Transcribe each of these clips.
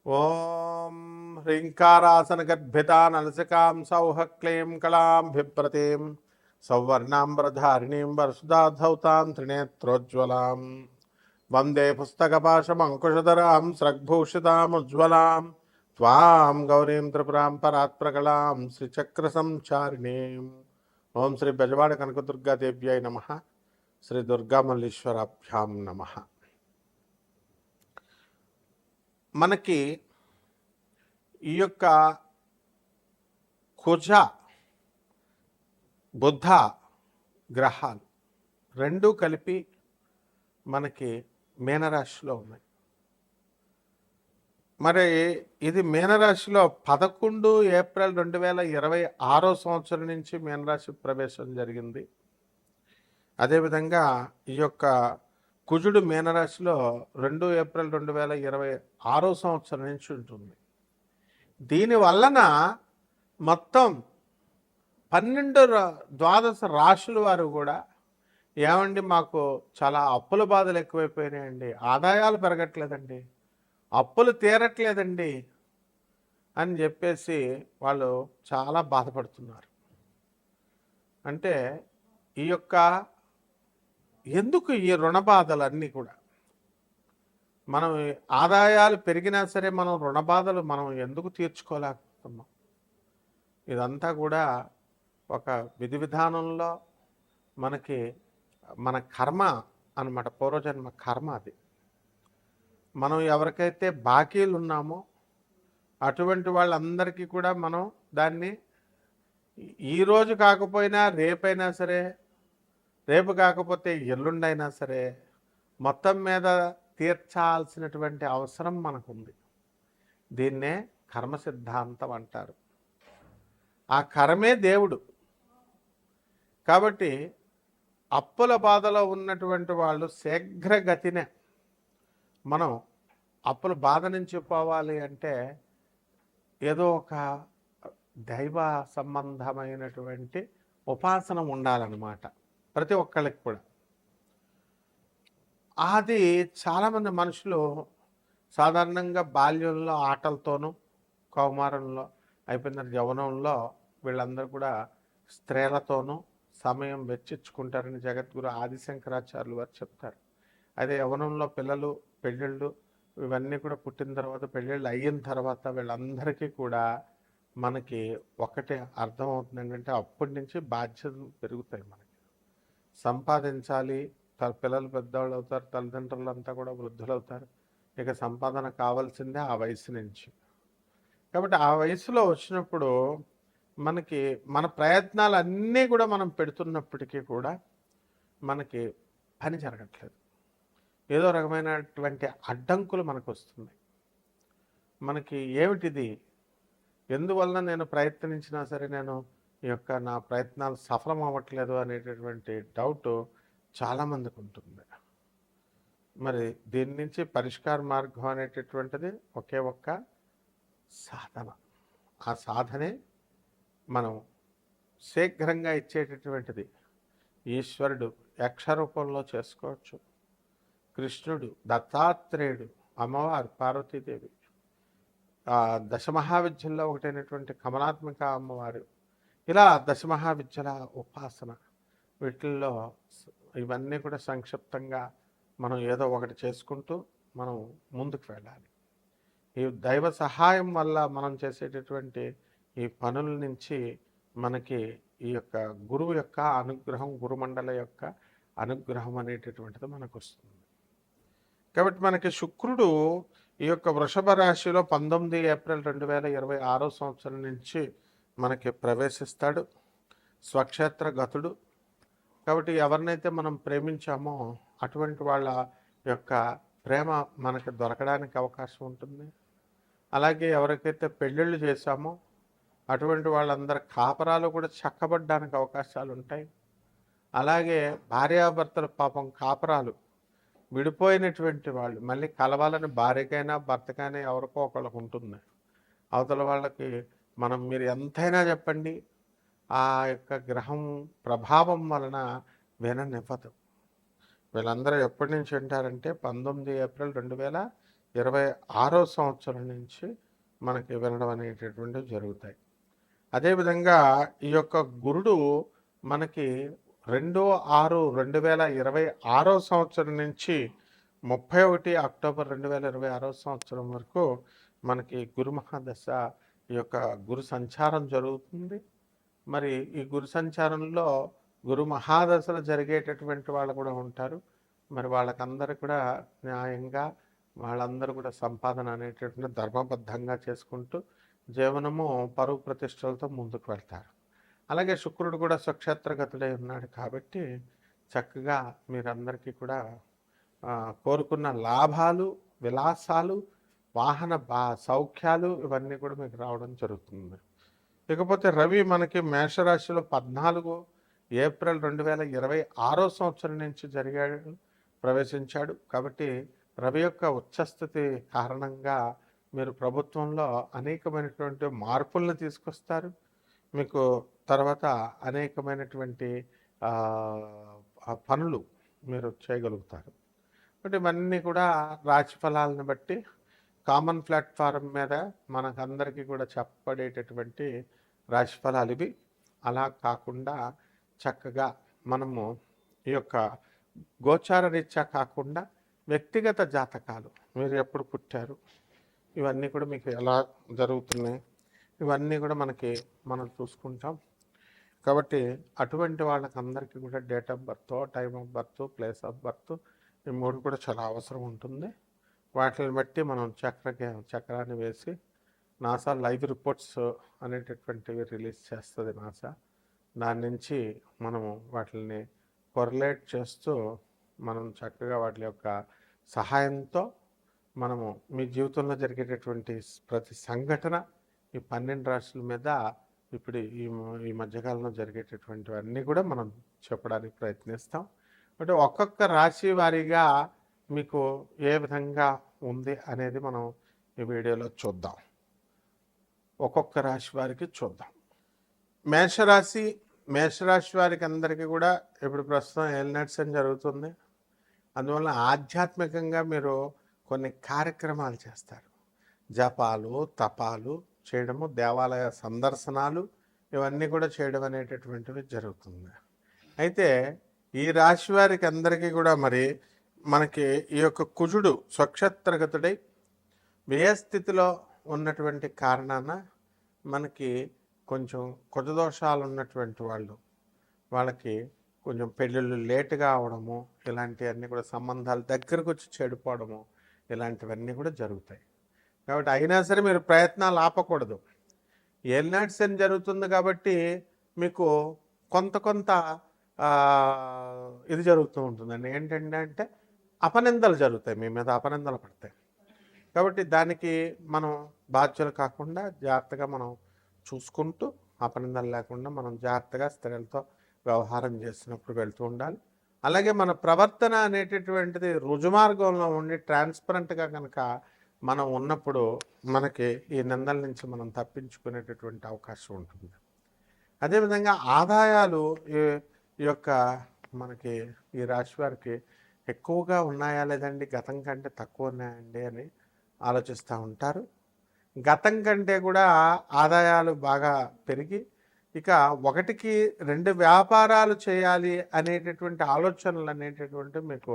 ఓం హ్రీంకారాసనగర్భితా నలసికాం సౌహ క్లీం కళాం బిభ్రతీం సౌవర్ణాంబరధారిణీం వరసుధాధౌతాం త్రినేత్రోజ్వలాం వందే పుస్తకపాశమంకుశధరాం స్రగ్భూషితాముజ్వలాం త్వాం గౌరీం త్రిపురాం పరాత్ప్రకళాం శ్రీచక్రసంచారిణీం. ఓం శ్రీ బెజవాడ కనకదుర్గాదేవ్యై నమః. శ్రీ దుర్గామల్లీశ్వరాభ్యాం నమః. మనకి ఈ యొక్క కుజ బుధ గ్రహాలు రెండూ కలిపి మనకి మీనరాశిలో ఉన్నాయి. మరి ఇది మీనరాశిలో 11 ఏప్రిల్ 2026 సంవత్సరం నుంచి మీనరాశి ప్రవేశం జరిగింది. అదేవిధంగా ఈ యొక్క కుజుడు మీనరాశిలో 2 ఏప్రిల్ 2026 సంవత్సరం నుంచి ఉంటుంది. దీని వలన మొత్తం 12 రాశుల వారు కూడా ఏమండి మాకు చాలా అప్పుల బాధలు ఎక్కువైపోయినాయండి, ఆదాయాలు పెరగట్లేదండి, అప్పులు తీరట్లేదండి అని చెప్పేసి వాళ్ళు చాలా బాధపడుతున్నారు. అంటే ఈ యొక్క ఎందుకు ఈ రుణ బాధలన్నీ కూడా మనం ఆదాయాలు పెరిగినా సరే మనం రుణ బాధలు మనం ఎందుకు తీర్చుకోలేకపోతున్నాం? ఇదంతా కూడా ఒక విధి విధానంలో మనకి మన కర్మ అన్నమాట, పూర్వజన్మ కర్మ. అది మనం ఎవరికైతే బాకీలు ఉన్నామో అటువంటి వాళ్ళందరికీ కూడా మనం దాన్ని ఈరోజు కాకపోయినా రేపైనా సరే, రేపు కాకపోతే ఎల్లుండైనా సరే మొత్తం మీద తీర్చాల్సినటువంటి అవసరం మనకుంది. దీన్నే కర్మ సిద్ధాంతం అంటారు. ఆ కర్మే దేవుడు. కాబట్టి అప్పుల బాధలో ఉన్నటువంటి వాళ్ళు శీఘ్రగతినే మనం అప్పుల బాధ నుంచి పోవాలి అంటే ఏదో ఒక దైవ సంబంధమైనటువంటి ఉపాసన ఉండాలన్నమాట ప్రతి ఒక్కళ్ళకి కూడా. అది చాలామంది మనుషులు సాధారణంగా బాల్యంలో ఆటలతోనూ, కౌమారంలో అయిపోయిన యవ్వనంలో వీళ్ళందరూ కూడా స్త్రీలతోనూ సమయం వెచ్చించుకుంటారని జగద్గురు ఆదిశంకరాచార్యులు వారు చెప్తారు. అదే యవ్వనంలో పిల్లలు పెళ్ళిళ్ళు ఇవన్నీ కూడా పుట్టిన తర్వాత, పెళ్ళిళ్ళు అయిన తర్వాత వీళ్ళందరికీ కూడా మనకి ఒకటే అర్థమవుతుంది ఏంటంటే అప్పటి నుంచి బాధ్యతలు పెరుగుతాయి. మనకి సంపాదించాలి, పిల్లలు పెద్దవాళ్ళు అవుతారు, తల్లిదండ్రులు అంతా కూడా వృద్ధులు అవుతారు. ఇక సంపాదన కావాల్సిందే ఆ వయసు నుంచి. కాబట్టి ఆ వయసులో వచ్చినప్పుడు మనకి మన ప్రయత్నాలు అన్నీ కూడా మనం పెడుతున్నప్పటికీ కూడా మనకి పని జరగట్లేదు. ఏదో రకమైనటువంటి అడ్డంకులు మనకు వస్తున్నాయి. మనకి ఏమిటిది, ఎందువలన నేను ప్రయత్నించినా సరే నేను ఈ యొక్క నా ప్రయత్నాలు సఫలం అవ్వట్లేదు అనేటటువంటి డౌట్ చాలామందికి ఉంటుంది. మరి దీని నుంచి పరిష్కార మార్గం అనేటటువంటిది ఒకే ఒక్క సాధన. ఆ సాధనే మనం శీఘ్రంగా ఇచ్చేటటువంటిది. ఈశ్వరుడు యక్షరూపంలో చేసుకోవచ్చు, కృష్ణుడు, దత్తాత్రేయుడు, అమ్మవారు పార్వతీదేవి, దశమహావిద్యల్లో ఒకటైనటువంటి కమలాత్మిక అమ్మవారు, ఇలా దశమహావిద్యల ఉపాసన, వీటిల్లో ఇవన్నీ కూడా సంక్షిప్తంగా మనం ఏదో ఒకటి చేసుకుంటూ మనం ముందుకు వెళ్ళాలి. ఈ దైవ సహాయం వల్ల మనం చేసేటటువంటి ఈ పనుల నుంచి మనకి ఈ యొక్క గురువు యొక్క అనుగ్రహం, గురుమండల యొక్క అనుగ్రహం అనేటటువంటిది మనకు వస్తుంది. కాబట్టి మనకి శుక్రుడు ఈ యొక్క వృషభ రాశిలో 19 ఏప్రిల్ 2026 సంవత్సరం నుంచి మనకి ప్రవేశిస్తాడు. స్వక్షేత్ర గతుడు. కాబట్టి ఎవరినైతే మనం ప్రేమించామో అటువంటి వాళ్ళ యొక్క ప్రేమ మనకి దొరకడానికి అవకాశం ఉంటుంది. అలాగే ఎవరికైతే పెళ్ళిళ్ళు చేశామో అటువంటి వాళ్ళందరి కాపరాలు కూడా చక్కబడ్డానికి అవకాశాలు ఉంటాయి. అలాగే భార్యాభర్తలు పాపం కాపరాలు విడిపోయినటువంటి వాళ్ళు మళ్ళీ కలవాలని భార్యకైనా భర్తకైనా ఎవరికో ఒకళ్ళకు ఉంటుంది. అవతల వాళ్ళకి మనం మీరు ఎంతైనా చెప్పండి, ఆ యొక్క గ్రహం ప్రభావం వలన విననివ్వదు. వీళ్ళందరూ ఎప్పటి నుంచి వింటారంటే 19 ఏప్రిల్ 26వ సంవత్సరం నుంచి మనకి వినడం అనేటటువంటివి జరుగుతాయి. అదేవిధంగా ఈ యొక్క గురుడు మనకి 2/6/2026 సంవత్సరం నుంచి 31 అక్టోబర్ 2026 సంవత్సరం వరకు మనకి గురు మహాదశ ఈ యొక్క గురు సంచారం జరుగుతుంది. మరి ఈ గురు సంచారంలో గురు మహాదశలు జరిగేటటువంటి వాళ్ళు కూడా ఉంటారు. మరి వాళ్ళకందరూ కూడా న్యాయంగా వాళ్ళందరూ కూడా సంపాదన అనేటటువంటి ధర్మబద్ధంగా చేసుకుంటూ జీవనము పరువు ప్రతిష్టలతో ముందుకు వెళ్తారు. అలాగే శుక్రుడు కూడా స్వక్షేత్రగతుడై ఉన్నాడు కాబట్టి చక్కగా మీరందరికీ కూడా కోరుకున్న లాభాలు, విలాసాలు, వాహన సౌఖ్యాలు ఇవన్నీ కూడా మీకు రావడం జరుగుతుంది. ఇకపోతే రవి మనకి మేషరాశిలో 14 ఏప్రిల్ 2026 సంవత్సరం నుంచి ప్రవేశించాడు. కాబట్టి రవి యొక్క ఉచ్చస్థితి కారణంగా మీరు ప్రభుత్వంలో అనేకమైనటువంటి మార్పులను తీసుకొస్తారు. మీకు తర్వాత అనేకమైనటువంటి పనులు మీరు చేయగలుగుతారు. కాబట్టి ఇవన్నీ కూడా రాశి ఫలాలను బట్టి కామన్ ప్లాట్ఫారం మీద మనకందరికీ కూడా చెప్పబడేటటువంటి రాశి ఫలాలు ఇవి. అలా కాకుండా చక్కగా మనము ఈ యొక్క గోచార రీత్యా కాకుండా వ్యక్తిగత జాతకాలు, మీరు ఎప్పుడు పుట్టారు, ఇవన్నీ కూడా మీకు ఎలా జరుగుతున్నాయి, ఇవన్నీ కూడా మనం చూసుకుంటాం. కాబట్టి అటువంటి వాళ్ళకందరికీ కూడా date of birth, time of birth, place of birth ఈ 3 కూడా చాలా అవసరం ఉంటుంది. వాటిని బట్టి మనం చక్రాన్ని వేసి నాసా లైవ్ రిపోర్ట్స్ అనేటటువంటివి రిలీజ్ చేస్తుంది నాసా. దాని నుంచి మనము వాటిని కొరలేట్ చేస్తూ మనం చక్కగా వాటి యొక్క సహాయంతో మనము మీ జీవితంలో జరిగేటటువంటి ప్రతి సంఘటన ఈ 12 రాశుల మీద ఇప్పుడు ఈ మధ్యకాలంలో జరిగేటటువంటివన్నీ కూడా మనం చెప్పడానికి ప్రయత్నిస్తాం. అంటే ఒక్కొక్క రాశి వారీగా మీకు ఏ విధంగా ఉంది అనేది మనం ఈ వీడియోలో చూద్దాం. ఒక్కొక్క రాశి వారికి చూద్దాం. మేషరాశి వారికి అందరికీ కూడా ఇప్పుడు ప్రస్తుతం ఏలినాటి జరుగుతుంది. అందువల్ల ఆధ్యాత్మికంగా మీరు కొన్ని కార్యక్రమాలు చేస్తారు. జపాలు, తపాలు చేయడము, దేవాలయ సందర్శనాలు ఇవన్నీ కూడా చేయడం అనేటటువంటివి జరుగుతుంది. అయితే ఈ రాశి వారికి అందరికీ కూడా మరి మనకి ఈ యొక్క కుజుడు స్వక్షేత్రగతుడై వ్యయస్థితిలో ఉన్నటువంటి కారణాన మనకి కొంచెం కుజదోషాలు ఉన్నటువంటి వాళ్ళకి కొంచెం పెళ్ళిళ్ళు లేటుగా అవడము, ఇలాంటివన్నీ కూడా సంబంధాలు దగ్గరకు వచ్చి చెడిపోవడము, ఇలాంటివన్నీ కూడా జరుగుతాయి. కాబట్టి అయినా సరే మీరు ప్రయత్నాలు ఆపకూడదు. ఏలినాటి శని జరుగుతుంది కాబట్టి మీకు కొంత ఇది జరుగుతూ ఉంటుందండి. ఏంటంటే అపనిందలు జరుగుతాయి, మీ మీద అపనిందలు పడతాయి. కాబట్టి దానికి మనం బాధ్యులు కాకుండా జాగ్రత్తగా మనం చూసుకుంటూ అపనిందలు లేకుండా మనం జాగ్రత్తగా స్త్రీలతో వ్యవహారం చేసినప్పుడు వెళ్తూ ఉండాలి. అలాగే మన ప్రవర్తన అనేటటువంటిది రుజుమార్గంలో ఉండి ట్రాన్స్పరెంట్గా కనుక మనం ఉన్నప్పుడు మనకి ఈ నిందల నుంచి మనం తప్పించుకునేటటువంటి అవకాశం ఉంటుంది. అదేవిధంగా ఆదాయాలు ఈ యొక్క మనకి ఈ రాశి వారికి ఎక్కువగా ఉన్నాయా లేదండి, గతం కంటే తక్కువ ఉన్నాయండి అని ఆలోచిస్తూ ఉంటారు. గతం కంటే కూడా ఆదాయాలు బాగా పెరిగి ఇక 1కి 2 వ్యాపారాలు చేయాలి అనేటటువంటి ఆలోచనలు అనేటటువంటి మీకు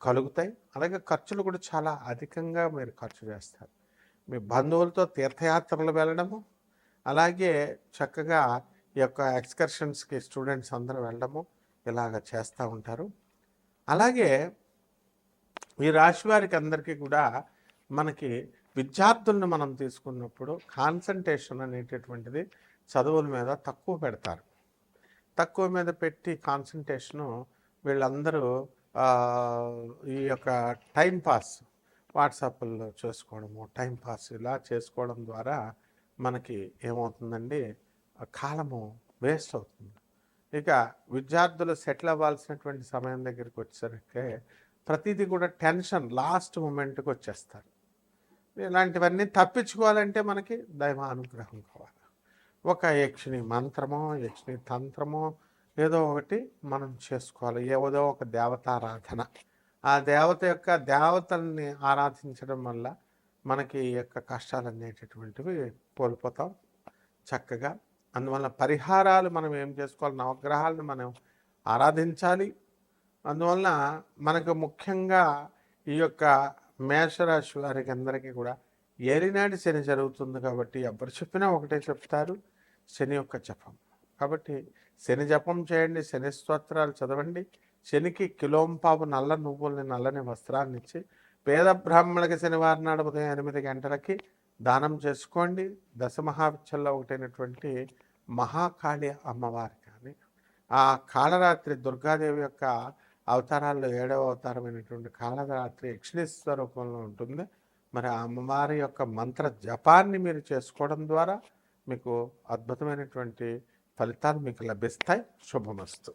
కలుగుతాయి. అలాగే ఖర్చులు కూడా చాలా అధికంగా మీరు ఖర్చు చేస్తారు. మీ బంధువులతో తీర్థయాత్రలు వెళ్ళడము, అలాగే చక్కగా ఈ యొక్క ఎక్స్కర్షన్స్కి స్టూడెంట్స్ అందరూ వెళ్ళడము ఇలాగ చేస్తూ ఉంటారు. అలాగే ఈ రాశి వారికి అందరికీ కూడా మనకి విద్యార్థులను మనం తీసుకున్నప్పుడు కాన్సన్ట్రేషన్ అనేటటువంటిది చదువుల మీద తక్కువ పెడతారు. తక్కువ మీద పెట్టి కాన్సన్ట్రేషను వీళ్ళందరూ ఈ యొక్క టైంపాస్ వాట్సాప్లో చేసుకోవడము, టైంపాస్ ఇలా చేసుకోవడం ద్వారా మనకి ఏమవుతుందండి, కాలము వేస్ట్ అవుతుంది. ఇక విద్యార్థులు సెటిల్ అవ్వాల్సినటువంటి సమయం దగ్గరికి వచ్చేసరికి ప్రతిదీ కూడా టెన్షన్ లాస్ట్ మూమెంట్కి వచ్చేస్తారు. ఇలాంటివన్నీ తప్పించుకోవాలంటే మనకి దైవ అనుగ్రహం కావాలి. ఒక యక్షిణి మంత్రమో, యక్షిణి తంత్రమో ఏదో ఒకటి మనం చేసుకోవాలి. ఏదో ఒక దేవతారాధన ఆ దేవత యొక్క దేవతల్ని ఆరాధించడం వల్ల మనకి ఈ యొక్క కష్టాలు అనేటటువంటివి కోల్పోతాం చక్కగా. అందువల్ల పరిహారాలు మనం ఏం చేసుకోవాలి, నవగ్రహాలను మనం ఆరాధించాలి. అందువలన మనకు ముఖ్యంగా ఈ యొక్క మేషరాశి వారికి అందరికీ కూడా ఏలినాటి శని జరుగుతుంది కాబట్టి ఎవరు చెప్పినా ఒకటే చెప్తారు, శని యొక్క జపం. కాబట్టి శని జపం చేయండి, శని స్తోత్రాలు చదవండి. శనికి కిలోంపావు నల్ల నువ్వుల్ని, నల్లని వస్త్రాన్ని ఇచ్చి పేద బ్రాహ్మణులకి శనివారం నాడు ఉదయం 8 గంటలకి దానం చేసుకోండి. దశమహావిద్యల్లో ఒకటైనటువంటి మహాకాళి అమ్మవారి కానీ, ఆ కాళరాత్రి దుర్గాదేవి యొక్క అవతారాల్లో 7వ అవతారమైనటువంటి కాళరాత్రి యక్షిణీ స్వరూపంలో ఉంటుంది. మరి ఆ అమ్మవారి యొక్క మంత్ర జపాన్ని మీరు చేసుకోవడం ద్వారా మీకు అద్భుతమైనటువంటి ఫలితాలు మీకు లభిస్తాయి. శుభమస్తు.